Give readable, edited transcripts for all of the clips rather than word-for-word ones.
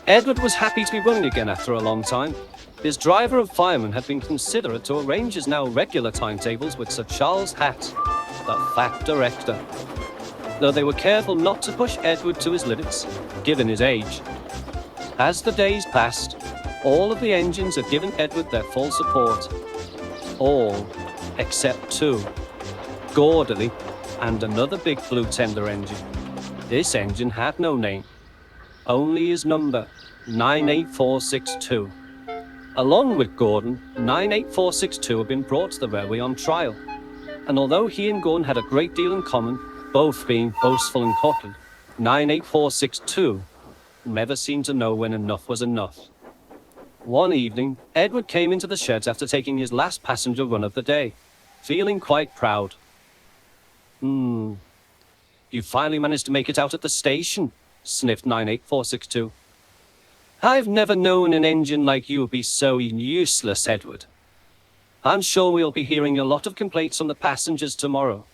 Edward was happy to be running again after a long time. His driver and fireman had been considerate to arrange his now regular timetables with Sir Charles Hatt, the Fat Director, though they were careful not to push Edward to his limits, given his age. As the days passed, all of the engines had given Edward their full support. All except two, Gordely and another big blue tender engine. This engine had no name, only his number, 98462. Along with Gordon, 98462 had been brought to the railway on trial, and although he and Gordon had a great deal in common, both being boastful and cocky, 98462 never seemed to know when enough was enough. One evening, Edward came into the sheds after taking his last passenger run of the day, feeling quite proud. You finally managed to make it out at the station, sniffed 98462. I've never known an engine like you be so useless, Edward. I'm sure we'll be hearing a lot of complaints from the passengers tomorrow.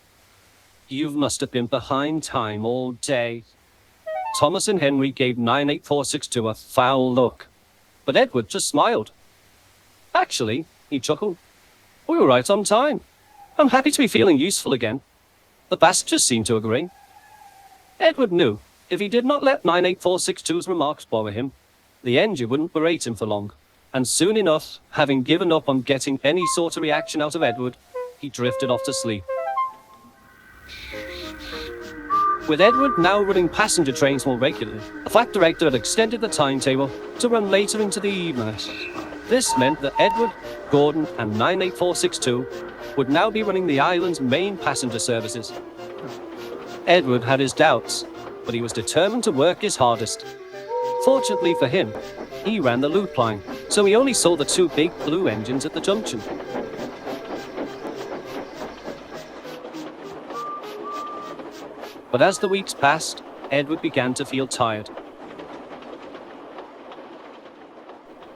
You must have been behind time all day. Thomas and Henry gave 98462 a foul look, but Edward just smiled. Actually, he chuckled, we were right on time. I'm happy to be feeling useful again. The passengers seemed to agree. Edward knew if he did not let 98462's remarks bother him, the engine wouldn't berate him for long, and soon enough, having given up on getting any sort of reaction out of Edward, he drifted off to sleep. With Edward now running passenger trains more regularly, the Fat Director had extended the timetable to run later into the evening. This meant that Edward, Gordon, and 98462 would now be running the island's main passenger services. Edward had his doubts, but he was determined to work his hardest. Fortunately for him, he ran the loop line, so he only saw the two big blue engines at the junction. But as the weeks passed, Edward began to feel tired.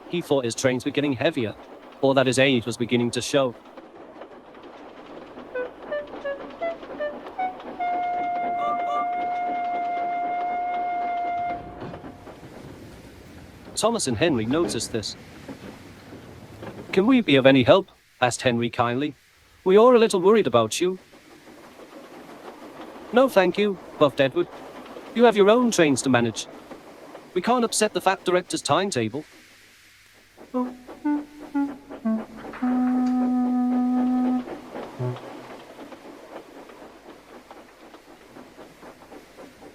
He thought his trains were getting heavier, or that his age was beginning to show. Thomas and Henry noticed this. Can we be of any help? Asked Henry kindly. We are a little worried about you. No, thank you, buffed Edward. You have your own trains to manage. We can't upset the Fat Director's timetable.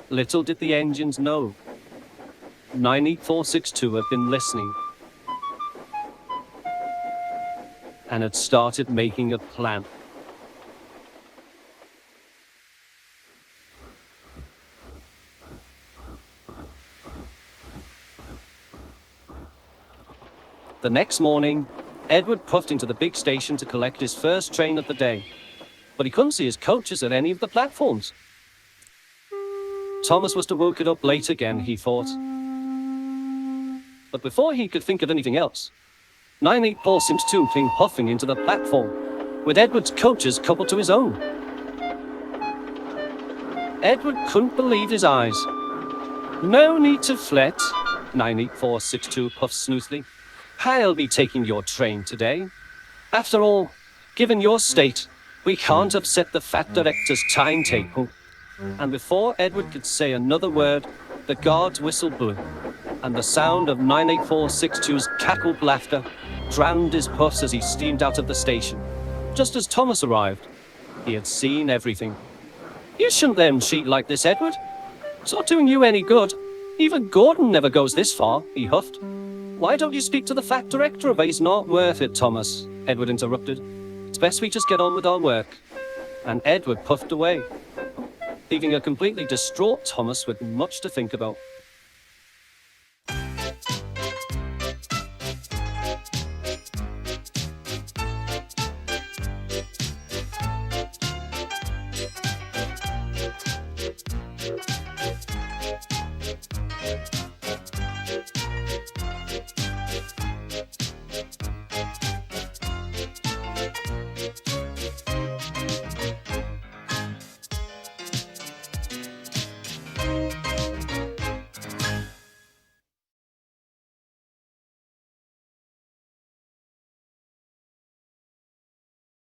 Little did the engines know. 98462 had been listening and had started making a plan. The next morning, Edward puffed into the big station to collect his first train of the day, but he couldn't see his coaches at any of the platforms. Thomas must have woken up late again, he thought. But before he could think of anything else, 98462 came puffing into the platform, with Edward's coaches coupled to his own. Edward couldn't believe his eyes. No need to fret, 98462 puffed smoothly. I'll be taking your train today. After all, given your state, we can't upset the Fat Director's timetable. And before Edward could say another word, the guard's whistle blew, and the sound of 98462's cackled laughter drowned his puffs as he steamed out of the station. Just as Thomas arrived, he had seen everything. You shouldn't let him cheat like this, Edward. It's not doing you any good. Even Gordon never goes this far, he huffed. Why don't you speak to the Fat Director? But he's not worth it, Thomas, Edward interrupted. It's best we just get on with our work. And Edward puffed away, leaving a completely distraught Thomas with much to think about.